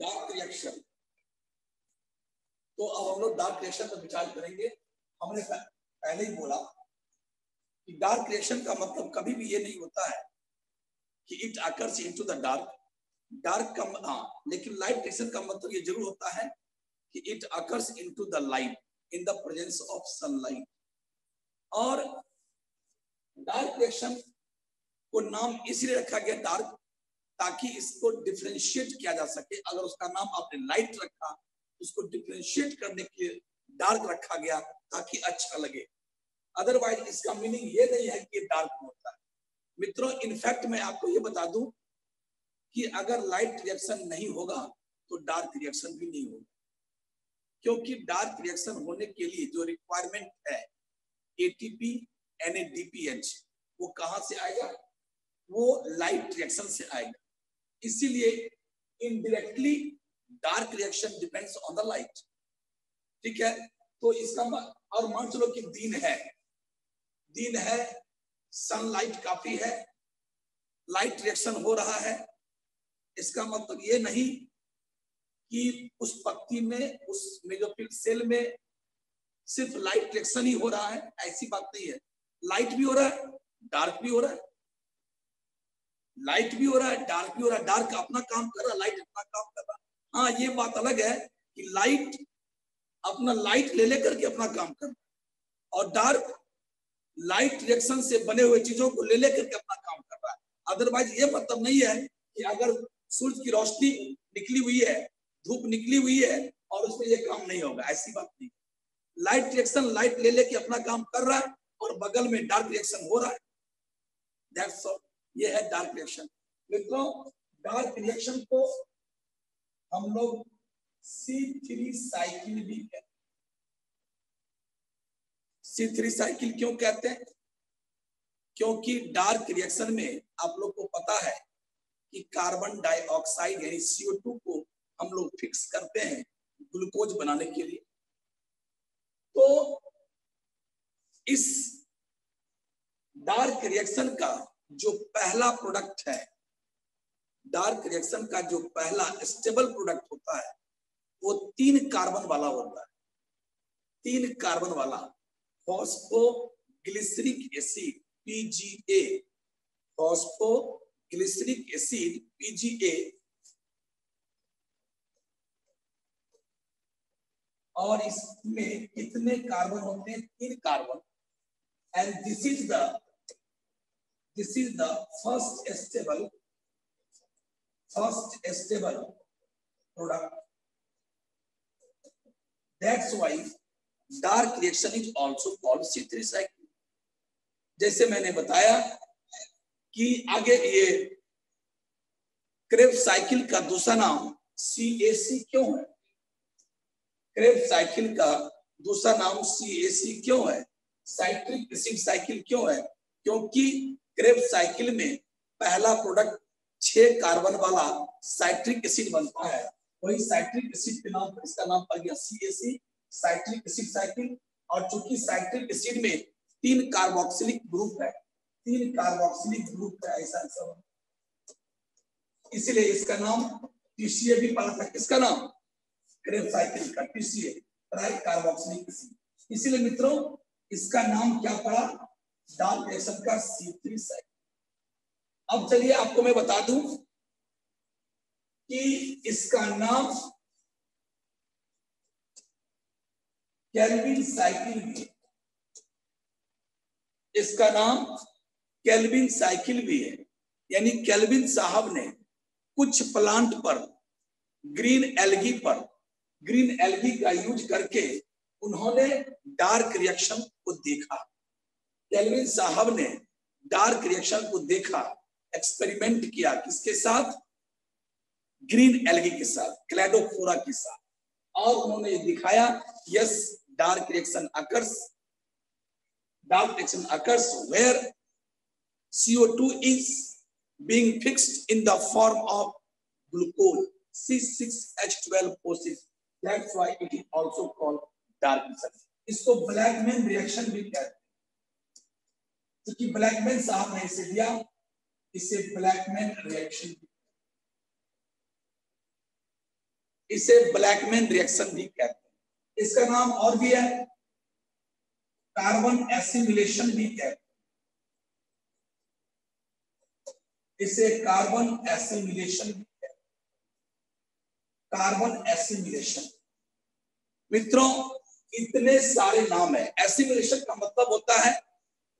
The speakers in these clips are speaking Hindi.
Dark reaction. तो अब हम लोग डार्क रिएक्शन पर विचार करेंगे। हमने पहले ही बोला कि डार्क रिएक्शन का मतलब कभी भी ये नहीं होता है कि it occurs into the dark. Dark का लेकिन लाइट रिएक्शन का मतलब ये जरूर होता है कि it occurs into the light in the presence of sunlight. और डार्क रिएक्शन को नाम इसलिए रखा गया डार्क ताकि इसको डिफरेंशिएट किया जा सके। अगर उसका नाम आपने लाइट रखा, उसको डिफरेंशिएट करने के लिए डार्क रखा गया ताकि अच्छा लगे। अदरवाइज इसका मीनिंग ये नहीं है कि डार्क होता है। मित्रों, इनफैक्ट मैं आपको ये बता दूं कि अगर लाइट रिएक्शन नहीं होगा तो डार्क रिएक्शन भी नहीं होगा, क्योंकि डार्क रिएक्शन होने के लिए जो रिक्वायरमेंट है एटीपी NADPH, वो कहां से आएगा? वो लाइट रिएक्शन से आएगा। इसीलिए indirectly dark reaction depends on the light. ठीक है, तो इसका और मान चलो कि दिन है, सनलाइट काफी है, लाइट रिएक्शन हो रहा है। इसका मतलब ये नहीं कि उस पत्ती में, उस मेसोफिल सेल में सिर्फ लाइट रिएक्शन ही हो रहा है, ऐसी बात नहीं है। लाइट भी हो रहा है, डार्क भी हो रहा है, लाइट भी हो रहा है, डार्क भी हो रहा है। डार्क अपना काम कर रहा है, लाइट अपना काम कर रहा है। हाँ, ये बात अलग है कि लाइट अपना लाइट ले लेकर के अपना काम कर रहा है और डार्क लाइट रिएक्शन से बने हुए चीजों को ले लेकर के अपना काम कर रहा है। अदरवाइज ये मतलब नहीं है कि अगर सूरज की रोशनी निकली हुई है, धूप निकली हुई है और उसमें ये काम नहीं होगा, ऐसी बात नहीं। लाइट रिएक्शन लाइट ले लेके अपना काम कर रहा है और बगल में डार्क रिएक्शन हो रहा है। दैट्स ऑल, ये है डार्क रिएक्शन। मित्रों, डार्क रिएक्शन को हम लोग C3 साइकिल भी कहते हैं। C3 साइकिल क्यों कहते हैं? क्योंकि डार्क रिएक्शन में आप लोग को पता है कि कार्बन डाइऑक्साइड यानी CO2 को हम लोग फिक्स करते हैं ग्लूकोज बनाने के लिए। तो इस डार्क रिएक्शन का जो पहला प्रोडक्ट है, डार्क रिएक्शन का जो पहला स्टेबल प्रोडक्ट होता है वो 3 कार्बन वाला होता है। 3 कार्बन वाला phosphoglyceric acid PGA, phosphoglyceric acid PGA। और इसमें कितने कार्बन होते हैं? 3 carbon. And this is the first stable product. That's why dark reaction is also called C3 cycle. जैसे मैंने बताया कि आगे ये क्रेब्स साइकिल का दूसरा नाम CAC क्यों है? क्रेब्स साइकिल का दूसरा नाम CAC क्यों है? साइट्रिक एसिड साइकिल क्यों है? क्योंकि क्रेब्स साइकिल में पहला प्रोडक्ट 6 कार्बन वाला साइट्रिक एसिड बनता है। वही साइट्रिक एसिड के नाम पर इसका नाम पड़ गया CAC, साइट्रिक एसिड साइकिल। और चूंकि साइट्रिक एसिड में 3 कार्बोक्सिलिक ग्रुप है, 3 कार्बोक्सिलिक ग्रुप है, ऐसा सब, इसलिए इसका नाम TCA भी पड़ा था। किसका नाम? क्रेब्स साइकिल का TCA, ट्राई कार्बोक्सिलिक एसिड। इसलिए मित्रों इसका नाम क्या पड़ा? डार्क रिएक्शन का C3 साइकिल। अब चलिए आपको मैं बता दूं कि इसका नाम केल्विन साइकिल भी है। इसका नाम केल्विन साइकिल भी है। यानी केल्विन साहब ने कुछ प्लांट पर ग्रीन एल्गी का यूज करके उन्होंने डार्क रिएक्शन को देखा। केल्विन साहब ने डार्क रिएक्शन को देखा, एक्सपेरिमेंट किया। किसके साथ? ग्रीन एल्गी के साथ, क्लैडोफोरा के साथ। और उन्होंने दिखाया yes, dark reaction occurs where CO2 is being fixed in the form of glucose C6H12O6. That's why it is also called dark reaction. इसको ब्लैकमैन रिएक्शन भी कहते हैं, क्योंकि ब्लैकमैन साहब ने इसे दिया, इसे ब्लैकमैन रिएक्शन। इसे ब्लैकमैन रिएक्शन भी कहते हैं। इसका नाम और भी है, कार्बन एसिमिलेशन भी कहते हैं, इसे कार्बन एसिमिलेशन भी कहते हैं, कार्बन एसिमिलेशन। मित्रों इतने सारे नाम है। एसिमिलेशन का मतलब होता है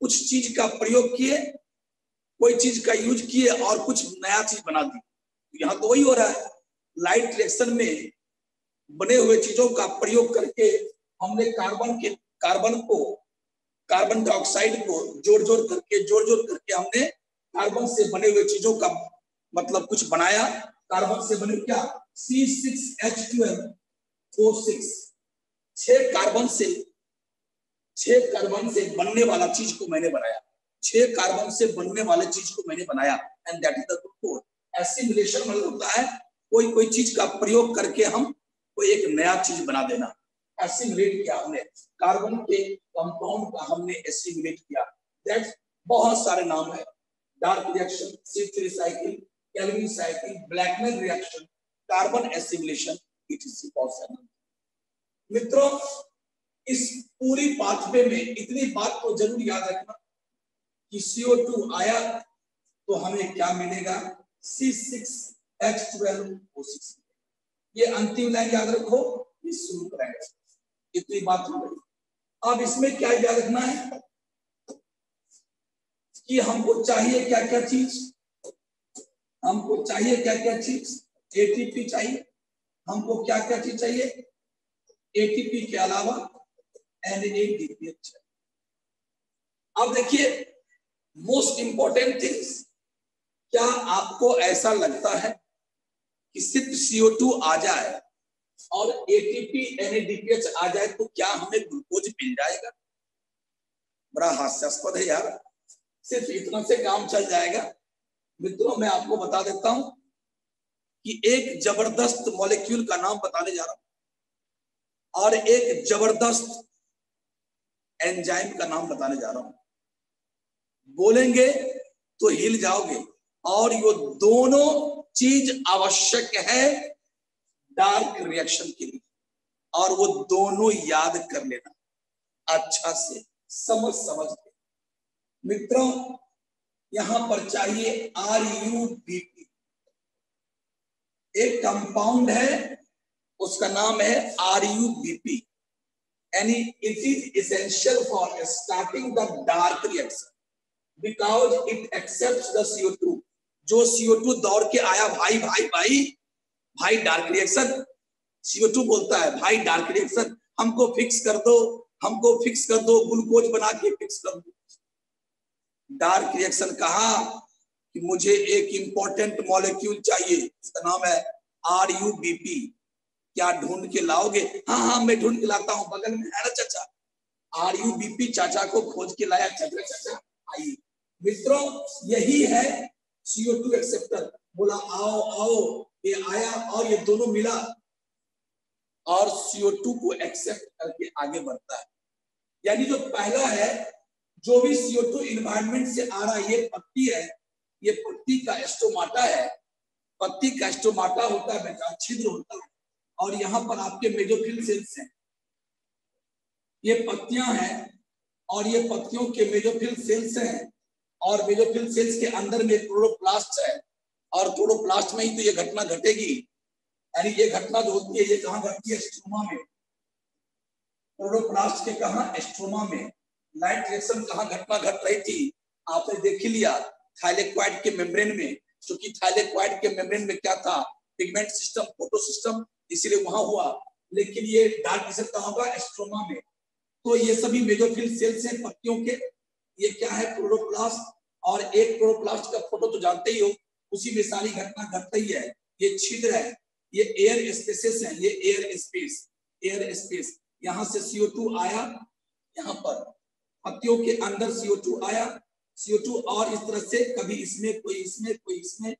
कुछ चीज का प्रयोग किए, कोई चीज का यूज किए और कुछ नया चीज बना दी। यहाँ तो वही हो रहा है, लाइट रिएक्शन में बने हुए चीजों का प्रयोग करके हमने कार्बन डाइऑक्साइड को जोड़ जोड़ करके हमने कार्बन से बने हुए चीजों का मतलब कुछ बनाया। कार्बन से बने क्या, C6H12O6, 6 कार्बन से बनने वाला चीज को मैंने बनाया, 6 कार्बन से बनने वाले चीज को मैंने बनाया, and that is the glucose. Assimilation मतलब होता है कोई चीज का प्रयोग करके हम कोई एक नया चीज बना देना। एसिमिलेट किया हमने, कार्बन के कंपाउंड का हमने एसिमिलेट किया। दैट्स बहुत सारे नाम है, dark reaction, C3 cycle, Calvin cycle, Blackman reaction, carbon assimilation, etc possible. मित्रों इस पूरी पाथवे में इतनी बात को जरूर याद रखना कि CO2 आया तो हमें क्या मिलेगा, C6H12O6। ये अंतिम लाइन याद रखो, ये शुरू करेंगे, इतनी बात हो गई। अब इसमें क्या याद रखना है कि हमको चाहिए क्या क्या चीज, हमको चाहिए क्या क्या चीज, ATP चाहिए, हमको क्या क्या चीज चाहिए, ATP के अलावा NADPH चाहिए। अब देखिए मोस्ट इंपॉर्टेंट थिंग्स, क्या आपको ऐसा लगता है कि सिर्फ CO2 आ जाए और ATP NADPH आ जाए तो क्या हमें ग्लूकोज मिल जाएगा? बड़ा हास्यास्पद है यार, सिर्फ इतना से काम चल जाएगा? मित्रों मैं आपको बता देता हूं कि एक जबरदस्त मॉलिक्यूल का नाम बताने जा रहा हूं और एक जबरदस्त एंजाइम का नाम बताने जा रहा हूं। बोलेंगे तो हिल जाओगे, और ये दोनों चीज आवश्यक है डार्क रिएक्शन के लिए, और वो दोनों याद कर लेना अच्छा से, समझ के। मित्रों यहां पर चाहिए RUBP, एक कंपाउंड है उसका नाम है RUBP, यानी it is essential for starting the dark reaction because it accepts the CO2। जो CO2 दौड़ के आया, भाई भाई भाई भाई डार्क रिएक्शन, CO2 बोलता है भाई डार्क रिएक्शन हमको फिक्स कर दो, हमको फिक्स कर दो, ग्लूकोज बना के फिक्स कर दो। डार्क रिएक्शन कहा कि मुझे एक इंपॉर्टेंट मॉलिक्यूल चाहिए, उसका नाम है RUBP। क्या ढूंढ के लाओगे? हाँ हाँ मैं ढूंढ के लाता हूँ, बगल में है ना चाचा, RUBP चाचा को खोज के लाया, चाचा आइए। मित्रों यही है CO2 एक्सेप्टर, बोला आओ आओ, ये आया और ये दोनों मिला और CO2 को एक्सेप्ट करके आगे बढ़ता है। यानी जो पहला है, जो भी CO2 इन्वायरमेंट से आ रहा है, ये पत्ती है, ये पत्ती का स्टोमाटा है, पत्ती का स्टोमाटा होता है बेटा, छिद्र होता है, और यहाँ पर आपके मेसोफिल सेल्स हैं, ये पत्तियां हैं और ये पत्तियों के मेसोफिल सेल्स हैं, और मेसोफिल सेल्स के अंदर में क्लोरोप्लास्ट है, और क्लोरोप्लास्ट में ही तो ये घटना घटेगी। यानी ये घटना जो होती है ये कहाँ घटती है? स्ट्रोमा में। क्लोरोप्लास्ट के कहा? स्ट्रोमा में। लाइट रिएक्शन कहाँ घटना घट रही थी? आपने देख लिया, थाइलेक्वाइड के मेम्ब्रेन में, क्योंकि थाइलेक्वाइड के मेम्ब्रेन में क्या था? पिगमेंट सिस्टम, फोटो सिस्टम, इसीलिए वहां हुआ। लेकिन ये डार्क रिएक्शन कहाँ होगा? स्ट्रोमा में। तो ये सभी मेसोफिल सेल्स हैं पत्तियों के। ये क्या है? क्लोरोप्लास्ट। और एक क्लोरोप्लास्ट का फोटो तो जानते ही हो, उसी में सारी घटना घट रही है। ये छिद्र है, ये एयर स्पेसेस है, ये एयर स्पेस। यहाँ से CO2 आया, यहाँ पर पत्तियों के अंदर CO2 आया, CO2 और इस तरह से कभी इसमें, कोई इसमें, कोई इसमें,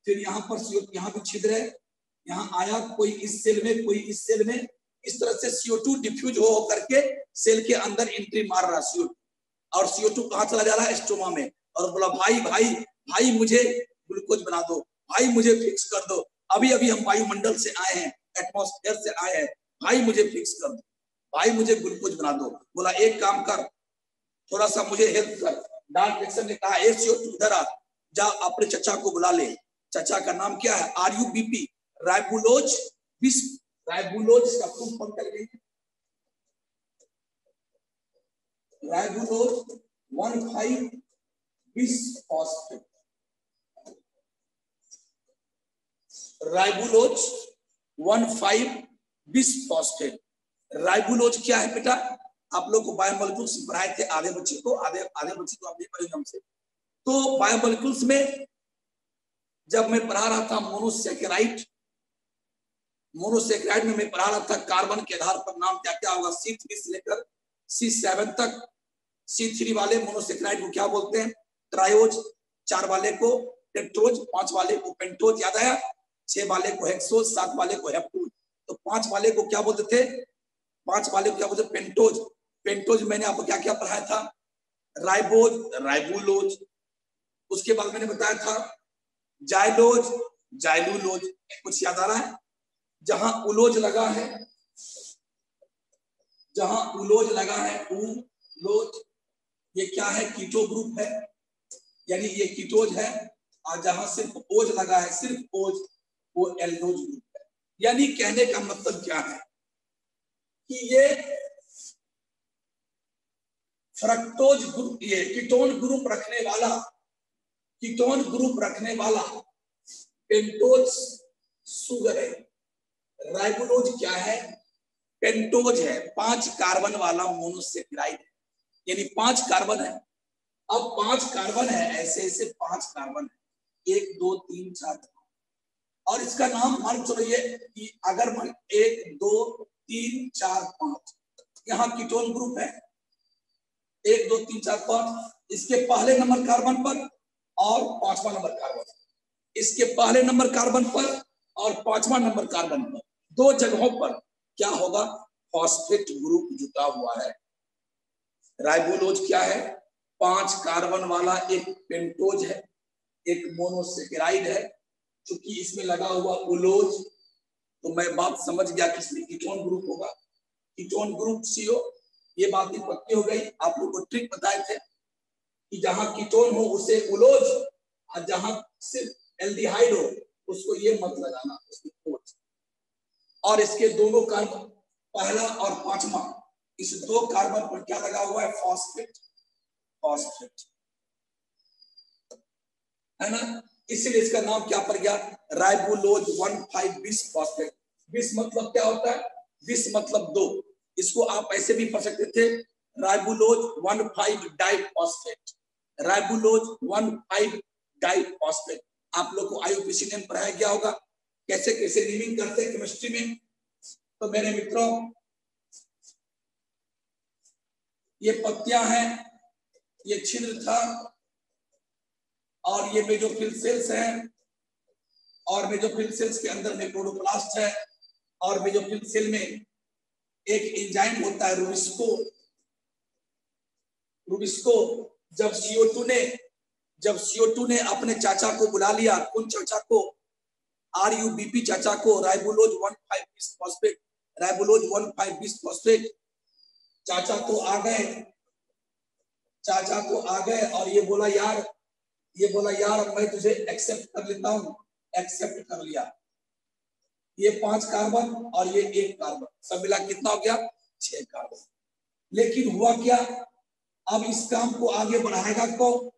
फिर यहाँ पर CO2, यहाँ भी छिद्र है, यहाँ आया, कोई इस सेल में, कोई इस सेल में, इस तरह से CO2 डिफ्यूज हो करके सेल के अंदर एंट्री मार रहा CO2, और CO2 कहाँ चला जा रहा है? स्टोमा में। और बोला भाई भाई भाई मुझे ग्लूकोज बना दो, भाई मुझे फिक्स कर दो, अभी अभी हम वायुमंडल से आए हैं, एटमॉस्फेयर से आए हैं, भाई मुझे फिक्स कर दो, भाई मुझे ग्लूकोज बना दो। बोला एक काम कर, थोड़ा सा मुझे हेल्प कर। डार्क रिएक्शन ने कहा CO2 इधर आ, जा अपने चचा को बुला ले। चचा का नाम क्या है? RUBP, राइबुलोज बिस। राइबुलोज का फुल फॉर्म क्या है? राइबुलोज 1,5-बिसफॉस्फेट। राइबुलोज 1,5-बिसफॉस्फेट। राइबुलोज क्या है बेटा? आप लोग को बायोमोलिक्यूल्स पढ़ाए थे, आधे बच्चे को, आधे बच्चे तो आप नहीं पढ़ेंगे हमसे। तो बायोमोलिक्यूल्स में जब मैं पढ़ा रहा था मोनोसेकेराइड में मैं पढ़ा रहा था कार्बन के आधार पर नाम क्या क्या होगा, C3 से लेकर C7 तक। C3 वाले मोनोसेकेराइड को क्या बोलते हैं? ट्रायोज। 4 वाले को टेट्रोज, 5 वाले को पेंटोज, याद आया? 6 वाले को हेक्सोज, 7 वाले को हेप्टोज। तो 5 वाले को क्या बोलते थे? 5 वाले को क्या बोलते? पेंटोज। पेंटोज मैंने आपको क्या क्या पढ़ाया था? Ribose, ribulose. उसके बाद मैंने बताया था जाइलोज, जाइलुलोज। कुछ याद आ रहा है? जहां उलोज लगा है, जहां उलोज लगा है, उलोज, ये क्या है? कीटो ग्रुप है, यानी ये कीटोज है। और जहां सिर्फ ओज लगा है, सिर्फ ओज, वो एल्डोज ग्रुप है। यानी कहने का मतलब क्या है कि ये फ्रक्टोज ग्रुप, ये कीटोन ग्रुप रखने वाला पेंटोज शुगर है। राइबोलोज क्या है? पेंटोज है, 5 कार्बन वाला मोनोसेकेराइड है, यानी 5 कार्बन है। अब 5 कार्बन है, ऐसे ऐसे 5 कार्बन है, 1 2 3 4 और इसका नाम मान चलो ये कि अगर 1 2 3 4 5 यहाँ कीटोन ग्रुप है, 1 2 3 4 5, इसके पहले नंबर कार्बन पर और 5वां नंबर कार्बन, इसके पहले नंबर कार्बन पर और 5वां नंबर कार्बन पर, 2 जगहों पर क्या होगा? फॉस्फेट ग्रुप जुटा हुआ है। राइबोलोज क्या है? 5 कार्बन वाला एक पेंटोज है, एक मोनोसेकेराइड है। चूंकि इसमें लगा हुआ उलोज, तो मैं बात समझ गया कि इसमें कीटोन ग्रुप होगा, कीटोन ग्रुप CO। ये बात भी पक्की हो गई। आप लोग को ट्रिक बताए थे कि जहां कीटोन हो उसे उलोज, और जहां सिर्फ एल्डिहाइड हो उसको ये मत लगाना, उसमें ओज। और इसके दोनों कार्बन, पहला और 5वां, इस 2 कार्बन पर क्या लगा हुआ है? फॉस्फेट, फॉस्फेट है ना। इसलिए इसका नाम क्या पड़ गया? राइबोलोज 1,5-बिसफॉस्फेट। बिस मतलब क्या होता है? बिस मतलब 2। इसको आप ऐसे भी पढ़ सकते थे, राइबोलोज 1,5-डाइफॉस्फेट, राइबोलोज 1,5-डाइफॉस्फेट। आप लोग को IUPAC ने पढ़ाया गया होगा कैसे कैसे नेमिंग करते हैं केमिस्ट्री में। तो मेरे मित्रों, ये पत्तियां हैं, ये छिद्र था, और ये मेसोफिल सेल्स हैं, और मेसोफिल सेल्स के अंदर में क्लोरोप्लास्ट है, और मेसोफिल सेल में एक एंजाइम होता है रूबिस्को। रूबिस्को जब CO2 ने अपने चाचा को बुला लिया, उन चाचा को, RUBP चाचा को, राइबोलोज 1,5-बिसफॉस्फेट, राइबोलोज 1,5-बिसफॉस्फेट, चाचा तो आ गए और ये बोला यार मैं तुझे एक्सेप्ट कर लेता हूं। एक्सेप्ट कर लिया। ये 5 कार्बन और ये 1 कार्बन, सब मिला कितना हो गया? 6 कार्बन। लेकिन हुआ क्या? अब इस काम को आगे बढ़ाएगा कौन?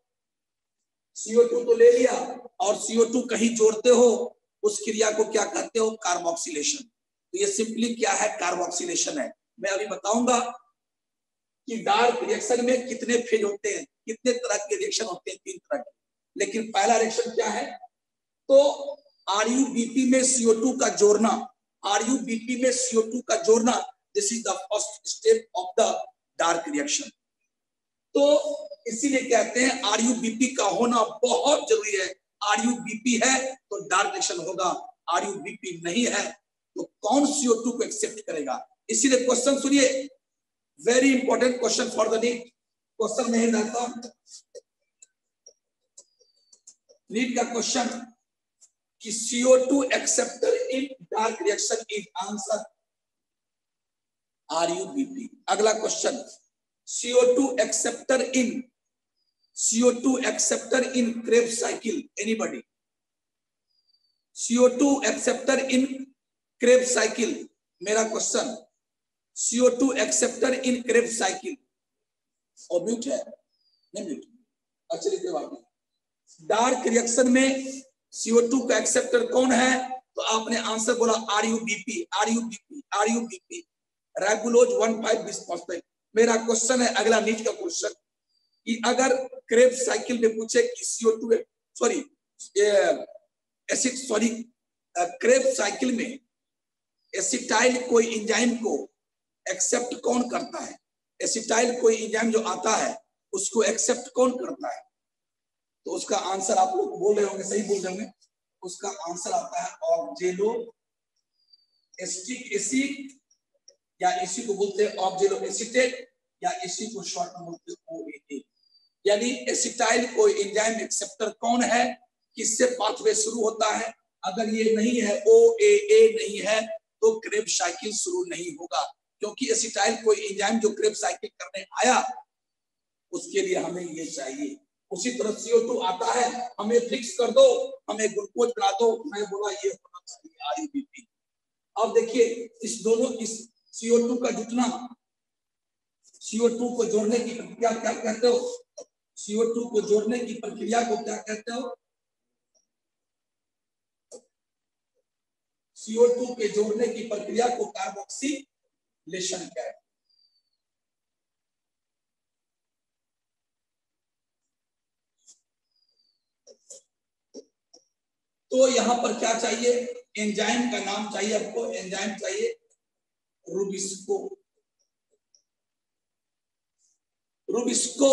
CO2 तो ले लिया, और CO2 कहीं जोड़ते हो, उस क्रिया को क्या कहते हो? कार्बोक्सिलेशन। तो ये सिंपली क्या है? कार्बोक्सिलेशन है। मैं अभी बताऊंगा कि डार्क रिएक्शन में कितने फेज होते हैं, कितने तरह के रिएक्शन होते हैं, 3 तरह के। लेकिन पहला रिएक्शन क्या है? तो RUBP में CO2 का जोड़ना, RUBP में CO2 का जोड़ना, this is the first step of the dark reaction. तो इसीलिए कहते हैं RUBP का होना बहुत जरूरी है। RUBP है तो डार्क रिएक्शन होगा, RUBP नहीं है तो कौन CO2 को एक्सेप्ट करेगा? इसीलिए क्वेश्चन सुनिए, very important question for the NEET. Question नहीं रहता नीट का क्वेश्चन कि CO2 acceptor in dark reaction is answer RuBp। अगला question, CO2 acceptor in Krebs cycle, anybody? CO2 acceptor in Krebs cycle, मेरा question, CO2 acceptor in Krebs cycle. और म्यूट है, नहीं म्यूट, अच्छा कोई बात नहीं। डार्क रिएक्शन में CO2 का एक्सेप्टर कौन है? तो आपने आंसर बोला RuBp। Ribulose 1,5 bisphosphate. मेरा क्वेश्चन है अगला नीट का क्वेश्चन कि अगर क्रेब्स साइकिल में पूछे कि CO2 क्रेब्स साइकिल में एसिटाइल कोई एंजाइम को एक्सेप्ट कौन करता है? एसिटाइल कोई एंजाइम जो आता है उसको एक्सेप्ट कौन करता है? तो उसका आंसर आप लोग बोल रहे होंगे, सही बोल रहे होंगे, उसका आंसर आता है ऑक्जेलो एसिटिक एसिड, या इसी को बोलते हैं ऑक्जेलो एसिटेट, या इसी को शॉर्ट में बोलते हैं OAA। यानी एसिटाइल कोई एंजाइम एक्सेप्टर कौन है, किससे पाथवे शुरू होता है? अगर ये नहीं है, OAA नहीं है, तो क्रेब साइकिल शुरू नहीं होगा, क्योंकि एसिटाइल कोई एंजाइम जो क्रेब साइकिल करने आया उसके लिए हमें ये चाहिए। उसी तरह CO2 आता है, हमें फिक्स कर दो, हमें ग्लूकोज बना दो, मैं बोला ये होना चाहिए RuBp। अब देखिए इस दोनों, इस CO2 का जुटना, CO2 को जोड़ने की प्रक्रिया क्या कहते हो? CO2 को जोड़ने की प्रक्रिया को क्या कहते हो? CO2 के जोड़ने की प्रक्रिया को कार्बोक्सिलेशन कहते हैं। तो यहां पर क्या चाहिए? एंजाइम का नाम चाहिए आपको, एंजाइम चाहिए रूबिस्को। रूबिस्को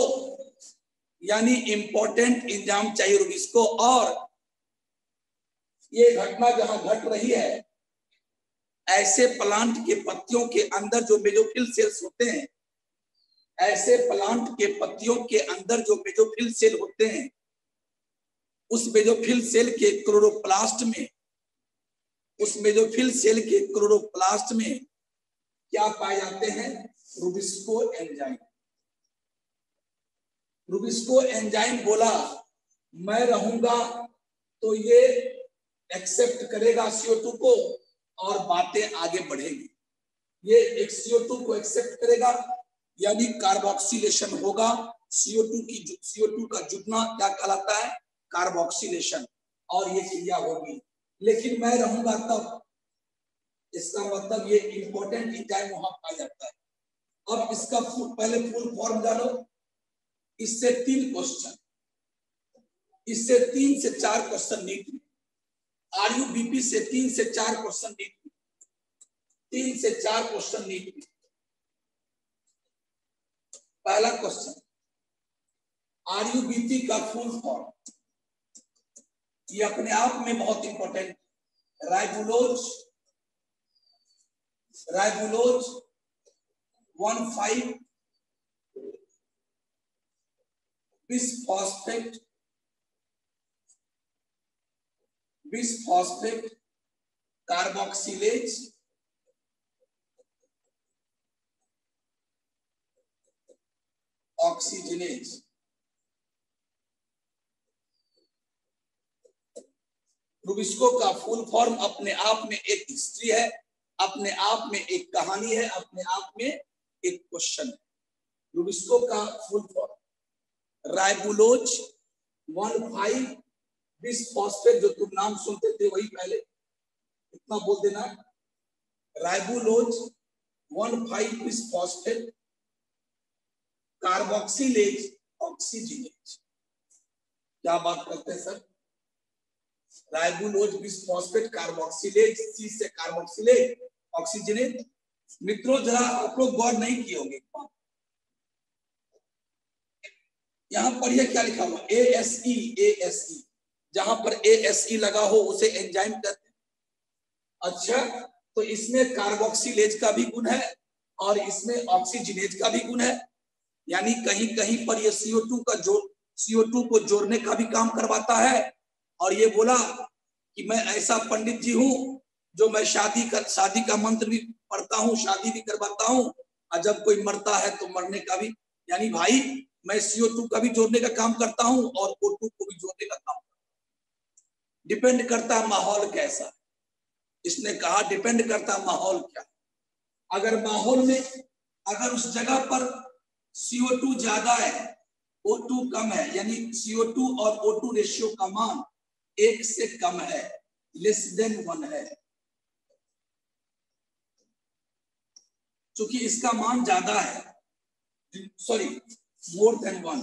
यानी इंपॉर्टेंट एंजाइम चाहिए रूबिस्को। और ये घटना जहां घट रही है, ऐसे प्लांट के पत्तियों के अंदर जो मेसोफिल सेल्स होते हैं, ऐसे प्लांट के पत्तियों के अंदर जो मेसोफिल सेल होते हैं, उस मेसोफिल सेल के क्लोरोप्लास्ट में, उस मेसोफिल सेल के क्लोरोप्लास्ट में क्या पाए जाते हैं? Rubisco enzyme. रूबिस्को एंजाइम बोला मैं रहूंगा तो ये एक्सेप्ट करेगा CO2 को और बातें आगे बढ़ेगी। ये एक CO2 को एक्सेप्ट करेगा, यानी कार्बोक्सिलेशन होगा। CO2 का जुटना क्या कहलाता है? कार्बोक्सिलेशन। और ये क्रिया होगी, लेकिन मैं रहूंगा तब, इसका मतलब ये इंपॉर्टेंट एंजाइम वहां पाया जाता है। अब इसका पहले फुल फॉर्म जानो। इससे 3 क्वेश्चन, इससे 3 से 4 क्वेश्चन नीट में, RuBp से 3 से 4 क्वेश्चन नीट में, 3 से 4 क्वेश्चन नीट में। पहला क्वेश्चन, RuBp का फुल फॉर्म, ये अपने आप में बहुत important. Ribulose 1,5 bisphosphate carboxylase oxygenase. Rubisco का फुल फॉर्म अपने आप में एक हिस्ट्री है, अपने आप में एक कहानी है, अपने आप में एक क्वेश्चन है। रूबिस्को का फुल फॉर्म राइबुलोज 1,5 बिसफॉस्फेट, जो तुम नाम सुनते थे वही पहले इतना बोल देना, राइबुलोज 1,5 बिसफॉस्फेट कार्बोक्सिलेज ऑक्सीजनेज। क्या बात करते हैं सर? राइबुलोज बिसफॉस्फेट कार्बोक्सिलेज, सी से कार्बोक्सिलेज ऑक्सीजनेज। मित्रों जरा आप लोग गौर नहीं किए होंगे, यहां पर यह क्या लिखा हुआ? ASE। जहां पर ASE लगा हो उसे एंजाइम कहते हैं। अच्छा, तो इसमें कार्बोक्सिलेज का भी गुण है और इसमें ऑक्सीजनेज का भी गुण है, यानी कहीं कहीं पर ये CO2 को जोड़ने का भी काम करवाता है। और ये बोला कि मैं ऐसा पंडित जी हूं जो मैं शादी का मंत्र भी पढ़ता हूं, शादी भी करवाता हूं, और जब कोई मरता है तो मरने का भी, यानी भाई मैं CO2 का भी जोड़ने का काम करता हूं और O2 को भी जोड़ने का काम करता हूं। डिपेंड करता है माहौल कैसा। इसने कहा डिपेंड करता है माहौल क्या। अगर माहौल में अगर उस जगह पर CO2 ज्यादा है, O2 कम है, यानी CO2 और O2 रेशियो का मान 1 से कम है, लेस देन 1 है, क्योंकि इसका मान ज्यादा है, सॉरी मोर देन 1।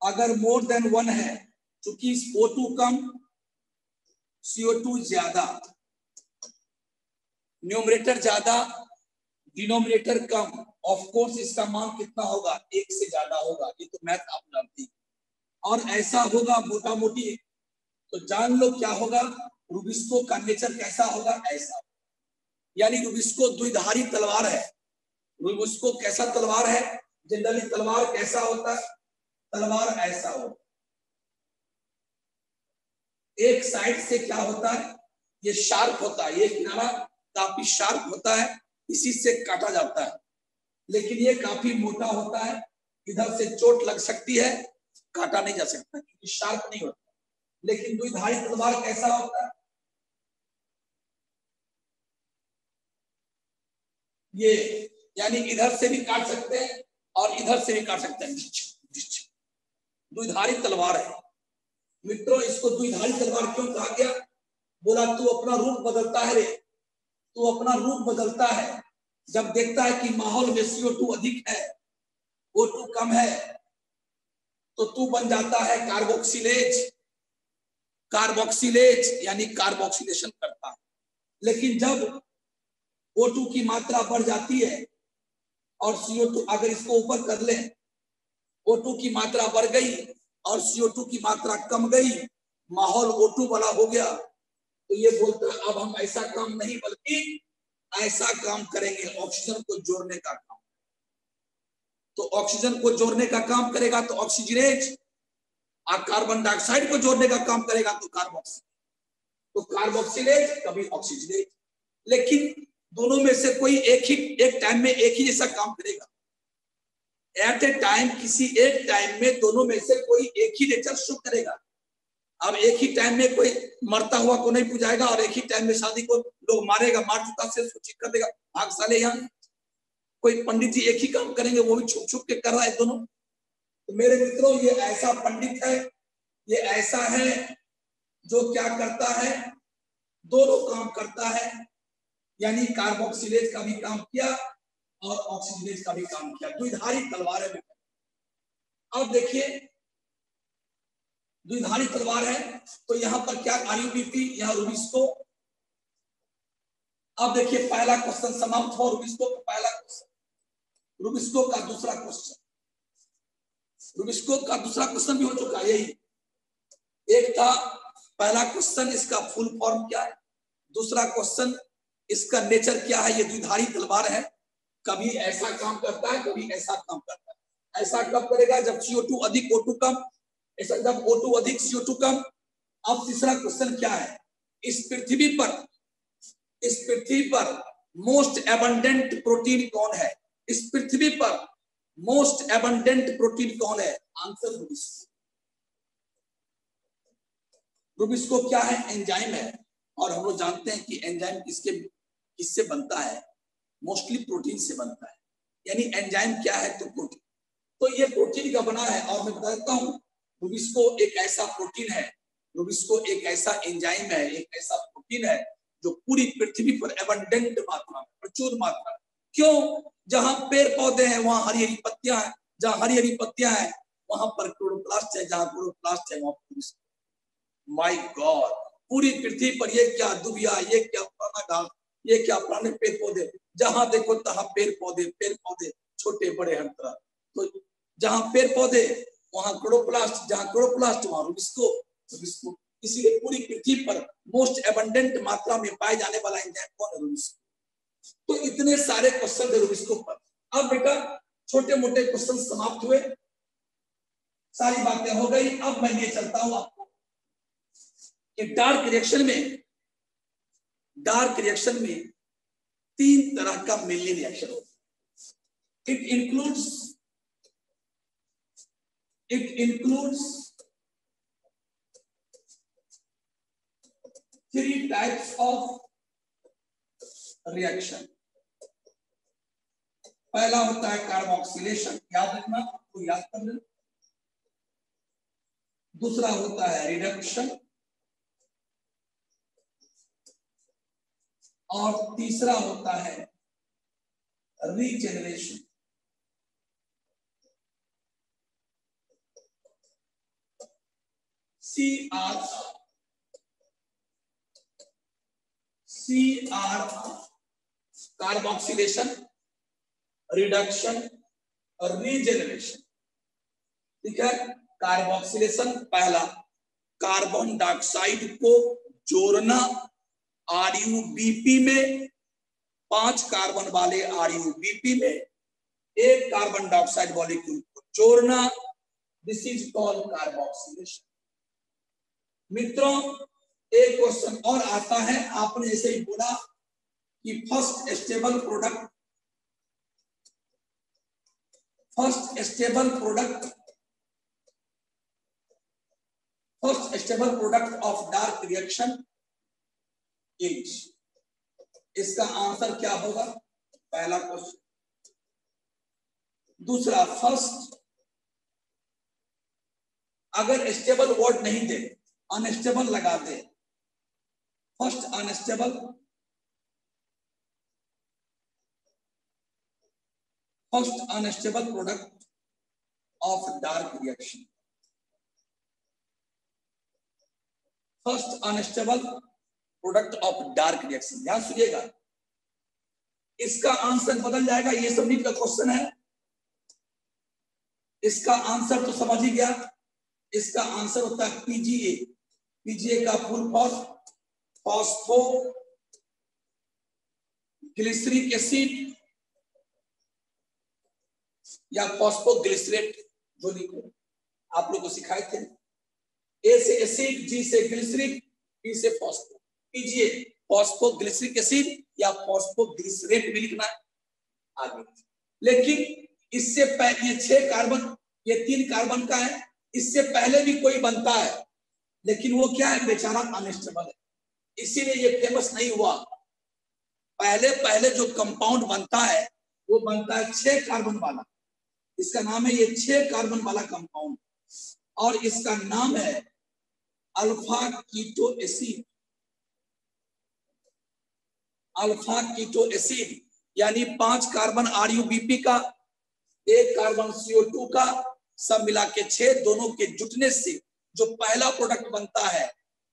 अगर मोर देन 1 है, क्योंकि O2 कम CO2 ज्यादा, न्यूमरेटर ज्यादा डिनोमिनेटर कम, ऑफ कोर्स इसका मान कितना होगा, 1 से ज्यादा होगा। ये तो मैथ आप जानते हैं। और ऐसा होगा मोटा मोटी, तो जान लो क्या होगा, रुबिस्को का नेचर कैसा होगा, ऐसा। यानी रुबिस्को द्विधारी तलवार है। रुबिस्को कैसा तलवार है, जनरली तलवार कैसा होता है, तलवार ऐसा हो, एक साइड से क्या होता है, ये शार्प होता है, ये किनारा काफी शार्प होता है, इसी से काटा जाता है, लेकिन ये काफी मोटा होता है, इधर से चोट लग सकती है, काटा नहीं जा सकता क्योंकि शार्प नहीं होता। लेकिन द्विधारी तलवार कैसा होता है, ये यानी इधर से भी काट सकते हैं और इधर से भी काट सकते हैं, द्विधारी तलवार है। मित्रों इसको द्विधारी तलवार क्यों कहा गया, बोला तू अपना रूप बदलता है रे, तू अपना रूप बदलता है जब देखता है कि माहौल में CO2 अधिक है, O2 कम है, तो तू बन जाता है कार्बोक्सिलेज। कार्बोक्सिलेज यानी कार्बोक्सिलेशन करता है। लेकिन जब O2 की मात्रा बढ़ जाती है और CO2, अगर इसको ऊपर कर ले, O2 की मात्रा बढ़ गई और CO2 की मात्रा कम गई, माहौल O2 वाला हो गया, तो ये बोलता है अब हम ऐसा काम नहीं बल्कि ऐसा काम करेंगे, ऑक्सीजन को जोड़ने का काम। तो ऑक्सीजन को जोड़ने का काम करेगा तो ऑक्सीजनेज, और कार्बन डाइऑक्साइड को जोड़ने का काम करेगा तो कार्बोक्सिलेज। तो कार्बोक्सिलेज कभी ऑक्सीजनेज, लेकिन दोनों में से कोई एक टाइम में एक ही जैसा काम करेगा। एट ए टाइम, किसी एक टाइम में दोनों में से कोई एक ही नेचर शो करेगा। अब एक ही टाइम में कोई मरता हुआ को नहीं पूजाएगा और एक ही टाइम में शादी को लोग मारेगा, मार चुका से सूचित कर देगा, भाग साले यहाँ। कोई पंडित जी एक ही काम करेंगे, वो भी छुप छुप के कर रहा है दोनों। तो मेरे मित्रों ये ऐसा पंडित है, ये ऐसा है जो क्या करता है, दोनों काम करता है, यानी कार्बोक्सिलेज का भी काम किया और ऑक्सीजनेज का भी काम किया। द्विधारी तलवार है। अब देखिए द्विधारी तलवार है, तो यहाँ पर क्या RUBP, यहाँ रुबिस्को। अब देखिए पहला क्वेश्चन समाप्त हुआ, रुबिस्को का पहला क्वेश्चन। रुबिस्को का दूसरा क्वेश्चन, रुबिस्को का दूसरा क्वेश्चन भी हो चुका है। यही एक था पहला क्वेश्चन, इसका फुल फॉर्म क्या है, दूसरा क्वेश्चन इसका नेचर क्या है। ये द्विधारी तलवार है, कभी ऐसा काम करता है, कभी ऐसा काम करता है। ऐसा कब करेगा, जब CO2 अधिक O2 कम, ऐसा जब O2 अधिक CO2 कम। अब तीसरा क्वेश्चन क्या है, इस पृथ्वी पर मोस्ट एबंडेंट प्रोटीन कौन है, इस पृथ्वी पर मोस्ट एबंडेंट प्रोटीन कौन है, आंसर रुबिस्को। रुबिस्को क्या है, एंजाइम है, और हम लोग जानते हैं कि एंजाइम किससे बनता है, मोस्टली प्रोटीन से बनता है। यानी एंजाइम क्या है, तो प्रोटीन। तो ये प्रोटीन का बना है, और मैं बता देता हूं रुबिस्को एक ऐसा प्रोटीन है, रुबिस्को एक ऐसा एंजाइम है, एक ऐसा प्रोटीन है जो पूरी पृथ्वी पर एबंडेंट मात्रा में, प्रचुर मात्रा में। क्यों, जहां पेड़ पौधे हैं वहां हरी हरी पत्तियां हैं, जहां हरी हरी पत्तियां हैं वहां पर क्लोरोप्लास्ट है, जहां क्लोरोप्लास्ट है वहां माय गॉड, पूरी पृथ्वी पर ये क्या दुबिया, ये क्या पुराना घास, ये क्या पुराने पेड़ पौधे, जहां देखो तहां पेड़ पौधे छोटे बड़े हर तरह। तो जहां पेड़ पौधे वहां क्लोरोप्लास्ट, जहां क्लोरोप्लास्ट वहां रुबिस्को। इसीलिए पूरी पृथ्वी पर मोस्ट एबंडेंट मात्रा में पाए जाने वाला एंजाइम कौन है, रुबिस्को। तो इतने सारे क्वेश्चन है रुबिस्को पर। अब बेटा छोटे मोटे क्वेश्चन समाप्त हुए। सारी बातें हो गई। अब मैं ये चलता हूं आपको कि डार्क रिएक्शन में तीन तरह का मेनली रिएक्शन होता है। It includes 3 types of reaction. पहला होता है कार्बोक्सिलेशन, याद रखना, आपको याद कर लेना। दूसरा होता है रिडक्शन और तीसरा होता है रीजेनरेशन। CR कार्बोक्सिलेशन, रिडक्शन और रीजेनरेशन। ठीक है। कार्बोक्सिलेशन पहला, कार्बन डाइऑक्साइड को जोड़ना RuBp में, 5 कार्बन वाले RuBp में एक कार्बन डाइऑक्साइड मॉलिक्यूल को जोड़ना, दिस इज कॉल्ड कार्बोक्सिलेशन। मित्रों, एक क्वेश्चन और आता है, आपने जैसे ही बोला कि first stable product of dark reaction is, इसका आंसर क्या होगा? पहला क्वेश्चन। दूसरा, फर्स्ट, अगर स्टेबल वर्ड नहीं दे, अनस्टेबल लगा दे, first unstable, product of dark reaction, first unstable product of dark reaction. ध्यान सुनिएगा, इसका आंसर बदल जाएगा। ये सभी का क्वेश्चन है, इसका आंसर तो समझ ही गया। इसका आंसर होता है पीजीए। पीजीए का full form phospho glyceric acid या फॉस्फोग्लिसरेट, जो लिखो आप लोग को सिखाए थे। ए से एसिड, जी से ग्लिसरिक, पी से फॉस्फो। पीजीए फॉस्फोग्लिसरिक एसिड या फॉस्फोग्लिसरेट भी लिखना है आगे। लेकिन इससे पहले ये 6 कार्बन, ये 3 कार्बन का है, इससे पहले भी कोई बनता है, लेकिन वो क्या है, बेचारा अनस्टेबल है, इसीलिए ये फेमस नहीं हुआ। पहले जो कंपाउंड बनता है वो बनता है 6 कार्बन वाला, इसका नाम है, ये 6 कार्बन वाला कंपाउंड, और इसका नाम है alpha keto acid. Alpha keto acid यानी 5 कार्बन RuBp का, 1 कार्बन CO2 का, सब मिला के 6, दोनों के जुटने से जो पहला प्रोडक्ट बनता है,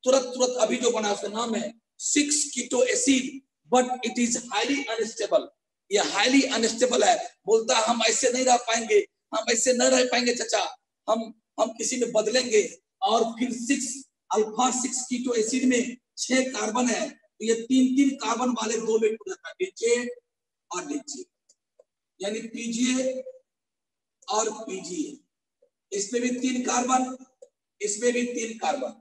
तुरंत अभी जो बना उसका नाम है 6 keto acid, but it is highly unstable. ये हाईली अनस्टेबल है, बोलता है हम ऐसे नहीं रह पाएंगे, हम ऐसे न रह पाएंगे चाचा, हम किसी में बदलेंगे। और फिर 6 अल्फा 6 कीटो एसिड में 6 कार्बन है, तो ये 3 कार्बन वाले 2 में टूट जाता है, डीजे और डीजे, यानी पीजीए और पीजीए। इसमें भी 3 कार्बन, इसमें भी 3 कार्बन,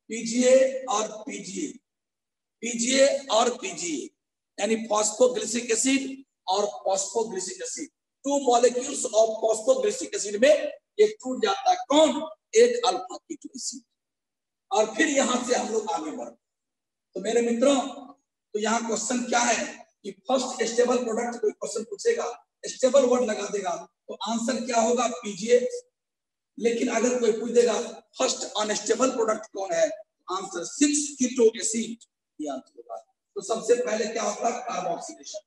पीजीए और पीजीए, पीजीए और पीजीए, यानी फॉस्फोग्लिसरिक एसिड और phosphoglyceric acid. 2 molecules of phosphoglyceric acid में ये टूट जाता है, कौन? एक अल्फा कीटो एसिड। और फिर यहां से हम लोग आगे बढ़ते। तो मेरे मित्रों, तो यहाँ क्वेश्चन क्या है कि फर्स्ट स्टेबल प्रोडक्ट, कोई क्वेश्चन पूछेगा, स्टेबल वर्ड लगा देगा, तो आंसर क्या होगा? पीजीए। लेकिन अगर कोई पूछ देगा फर्स्ट अनस्टेबल प्रोडक्ट कौन है, आंसर 6 कीटो एसिड, ये आंसर होगा। तो सबसे पहले क्या होता है? कार्बोक्सिलेशन,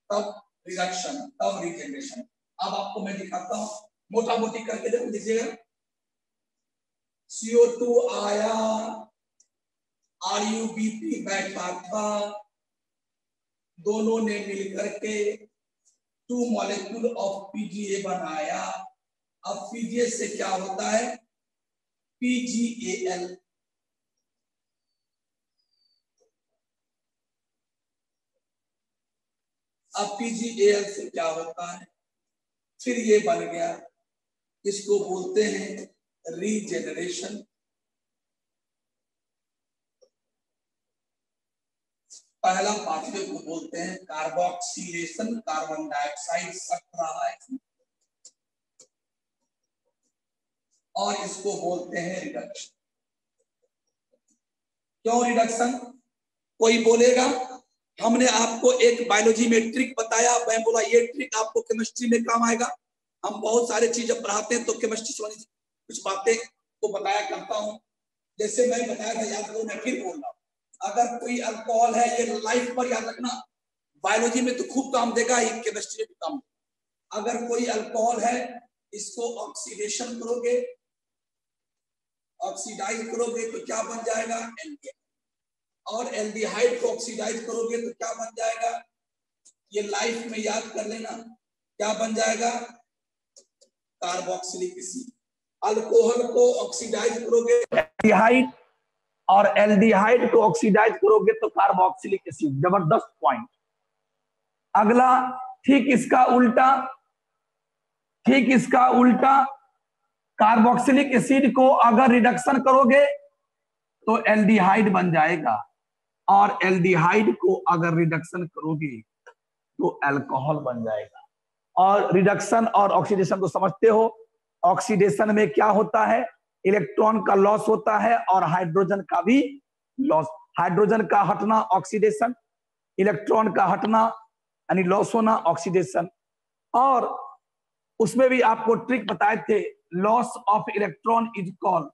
तब रिडक्शन, तब रीजेनरेशन। अब आपको मैं दिखाता हूं, मोटा मोटी करके देखो, दीजिएगा। CO2 आया, RuBp बैठा था, दोनों ने मिलकर के 2 मॉलिक्यूल ऑफ पीजीए बनाया। अब पीजीए से क्या होता है? PgAl। अब PgAl से क्या होता है? फिर ये बन गया इसको बोलते हैं रीजेनरेशन। पहला पाथवे को बोलते हैं कार्बोक्सिलेशन, कार्बन डाइऑक्साइड सट रहा है, और इसको बोलते हैं रिडक्शन। क्यों रिडक्शन? कोई बोलेगा हमने आपको एक बायोलॉजी में ट्रिक बताया, मैं बोला ये ट्रिक आपको केमिस्ट्री में काम आएगा। हम बहुत सारे चीजें पढ़ाते हैं तो केमिस्ट्री से कुछ बातें को बताया करता हूं। जैसे मैं बताया था, याद करो, मैं फिर बोल रहा हूं, अगर कोई अल्कोहल है, ये लाइफ पर याद रखना, बायोलॉजी में तो खूब काम देगा, केमिस्ट्री में भी काम देगा। अगर कोई अल्कोहल है, इसको ऑक्सीडेशन करोगे, ऑक्सीडाइज करोगे तो क्या बन जाएगा? एल्डिहाइड। और एल्डिहाइड को ऑक्सीडाइज करोगे तो क्या बन जाएगा? ये लाइफ में याद कर लेना, क्या बन जाएगा? Carboxylic acid. अल्कोहल को ऑक्सीडाइज करोगे एल्डिहाइड, और एल्डिहाइड को ऑक्सीडाइज करोगे तो कार्बोक्सिलिक एसिड। जबरदस्त पॉइंट। अगला ठीक इसका उल्टा, कार्बोक्सिलिक एसिड को अगर रिडक्शन करोगे तो एल्डिहाइड बन जाएगा, और एल्डिहाइड को अगर रिडक्शन करोगे तो अल्कोहल बन जाएगा। और रिडक्शन और ऑक्सीडेशन को समझते हो। ऑक्सीडेशन में क्या होता है? इलेक्ट्रॉन का लॉस होता है और हाइड्रोजन का भी लॉस। हाइड्रोजन का हटना ऑक्सीडेशन, इलेक्ट्रॉन का हटना यानी लॉस होना ऑक्सीडेशन। और उसमें भी आपको ट्रिक बताए थे, loss of electron is called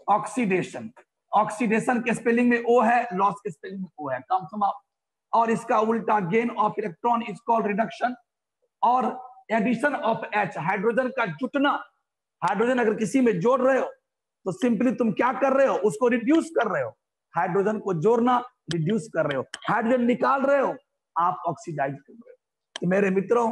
oxidation. Oxidation के स्पेलिंग में ओ है, लॉस के स्पेलिंग में ओ है, काम समाप्त। और इसका उल्टा gain of electron is called reduction. और एडिशन ऑफ एच, हाइड्रोजन का जुटना। हाइड्रोजन अगर किसी में जोड़ रहे हो तो सिंपली तुम क्या कर रहे हो? उसको रिड्यूस कर रहे हो। हाइड्रोजन को जोड़ना, रिड्यूस कर रहे हो। हाइड्रोजन निकाल रहे हो, आप ऑक्सीडाइज कर रहे हो। तो मेरे मित्रों,